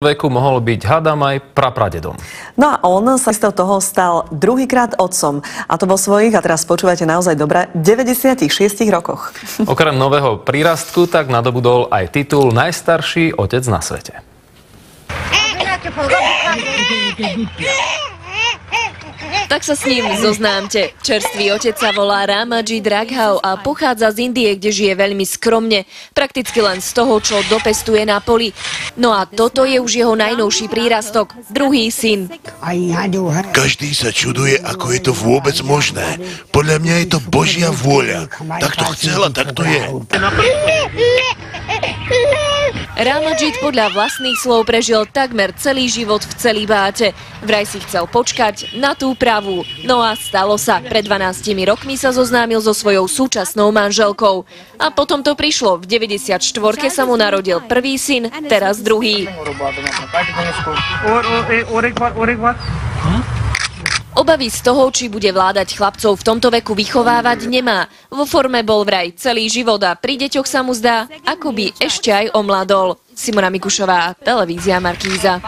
Veku mohol byť hádam aj prapradedom. No a on sa z toho stal druhýkrát otcom. A to vo svojich, a teraz počúvate naozaj dobre, 96 rokoch. Okrem nového prírastku tak nadobudol aj titul Najstarší otec na svete. Tak sa s ním zoznámte. Čerstvý otec sa volá Ramajit Raghao a pochádza z Indie, kde žije veľmi skromne. Prakticky len z toho, čo dopestuje na poli. No a toto je už jeho najnovší prírastok. Druhý syn. Každý sa čuduje, ako je to vôbec možné. Podľa mňa je to Božia vôľa. Tak to chcela, tak to je. Ramajit podľa vlastných slov prežil takmer celý život v celibáte. Vraj si chcel počkať na tú pravú. No a stalo sa. Pred 12 rokmi sa zoznámil so svojou súčasnou manželkou. A potom to prišlo. V 94-ke sa mu narodil prvý syn, teraz druhý. Obavy z toho, či bude vládať chlapcov v tomto veku vychovávať, nemá. Vo forme bol vraj celý život a pri deťoch sa mu zdá, ako by ešte aj omladol. Simona Mikušová, televízia Markíza.